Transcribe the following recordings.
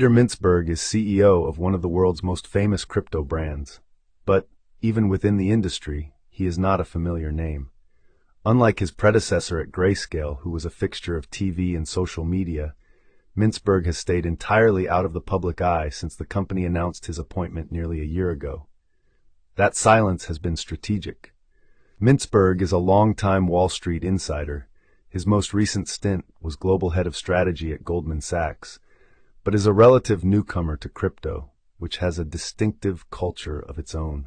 Peter Mintzberg is CEO of one of the world's most famous crypto brands. But, even within the industry, he is not a familiar name. Unlike his predecessor at Grayscale, who was a fixture of TV and social media, Mintzberg has stayed entirely out of the public eye since the company announced his appointment nearly a year ago. That silence has been strategic. Mintzberg is a longtime Wall Street insider. His most recent stint was global head of strategy at Goldman Sachs, but is a relative newcomer to crypto, which has a distinctive culture of its own.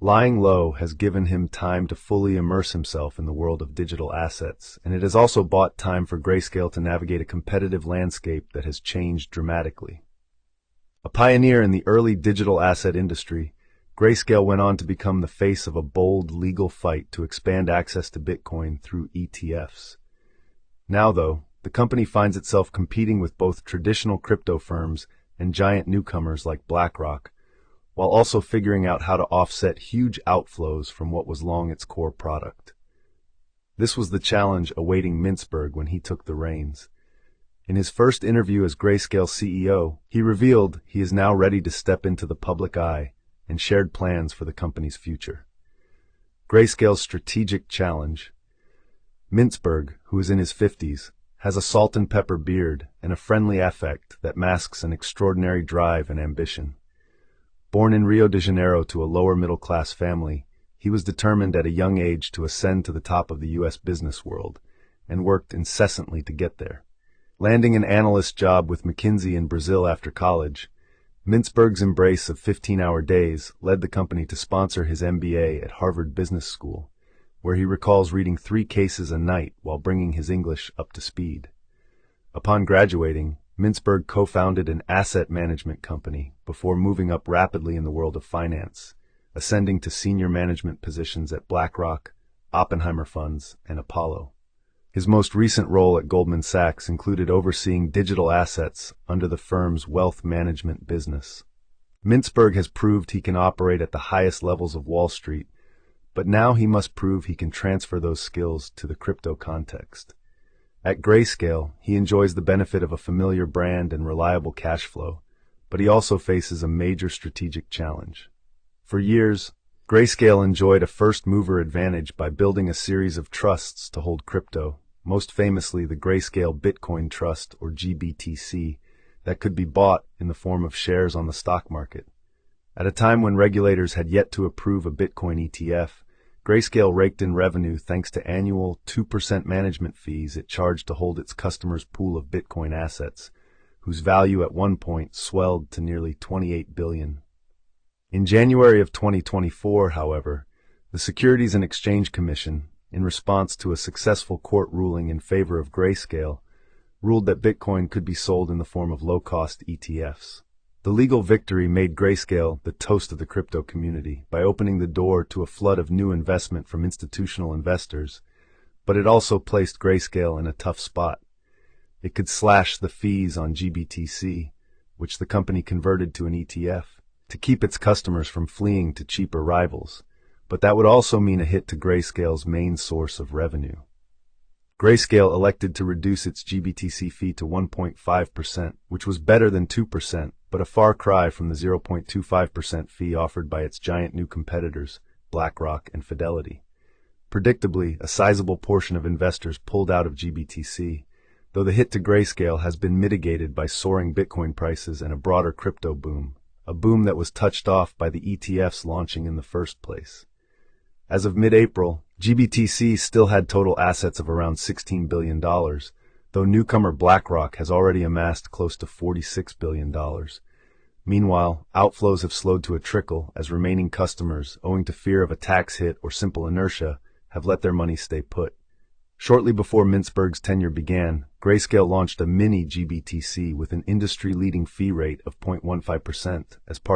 Lying low has given him time to fully immerse himself in the world of digital assets, and it has also bought time for Grayscale to navigate a competitive landscape that has changed dramatically. A pioneer in the early digital asset industry, Grayscale went on to become the face of a bold legal fight to expand access to Bitcoin through ETFs. Now, though, the company finds itself competing with both traditional crypto firms and giant newcomers like BlackRock, while also figuring out how to offset huge outflows from what was long its core product. This was the challenge awaiting Mintzberg when he took the reins. In his first interview as Grayscale CEO, he revealed he is now ready to step into the public eye and shared plans for the company's future. Grayscale's strategic challenge. Mintzberg, who is in his 50s, has a salt and pepper beard and a friendly affect that masks an extraordinary drive and ambition. Born in Rio de Janeiro to a lower-middle-class family, he was determined at a young age to ascend to the top of the U.S. business world, and worked incessantly to get there. Landing an analyst job with McKinsey in Brazil after college, Mintzberg's embrace of 15-hour days led the company to sponsor his MBA at Harvard Business School, where he recalls reading 3 cases a night while bringing his English up to speed. Upon graduating, Mintzberg co-founded an asset management company before moving up rapidly in the world of finance, ascending to senior management positions at BlackRock, Oppenheimer Funds, and Apollo. His most recent role at Goldman Sachs included overseeing digital assets under the firm's wealth management business. Mintzberg has proved he can operate at the highest levels of Wall Street, but now he must prove he can transfer those skills to the crypto context. At Grayscale, he enjoys the benefit of a familiar brand and reliable cash flow, but he also faces a major strategic challenge. For years, Grayscale enjoyed a first-mover advantage by building a series of trusts to hold crypto, most famously the Grayscale Bitcoin Trust, or GBTC, that could be bought in the form of shares on the stock market. At a time when regulators had yet to approve a Bitcoin ETF, Grayscale raked in revenue thanks to annual 2% management fees it charged to hold its customers' pool of Bitcoin assets, whose value at one point swelled to nearly $28 billion. In January of 2024, however, the Securities and Exchange Commission, in response to a successful court ruling in favor of Grayscale, ruled that Bitcoin could be sold in the form of low-cost ETFs. The legal victory made Grayscale the toast of the crypto community by opening the door to a flood of new investment from institutional investors, but it also placed Grayscale in a tough spot. It could slash the fees on GBTC, which the company converted to an ETF, to keep its customers from fleeing to cheaper rivals, but that would also mean a hit to Grayscale's main source of revenue. Grayscale elected to reduce its GBTC fee to 1.5%, which was better than 2%, but a far cry from the 0.25% fee offered by its giant new competitors, BlackRock and Fidelity. Predictably, a sizable portion of investors pulled out of GBTC, though the hit to Grayscale has been mitigated by soaring Bitcoin prices and a broader crypto boom, a boom that was touched off by the ETFs launching in the first place. As of mid-April, GBTC still had total assets of around $16 billion, though newcomer BlackRock has already amassed close to $46 billion. Meanwhile, outflows have slowed to a trickle as remaining customers, owing to fear of a tax hit or simple inertia, have let their money stay put. Shortly before Mintzberg's tenure began, Grayscale launched a mini GBTC with an industry-leading fee rate of 0.15% as part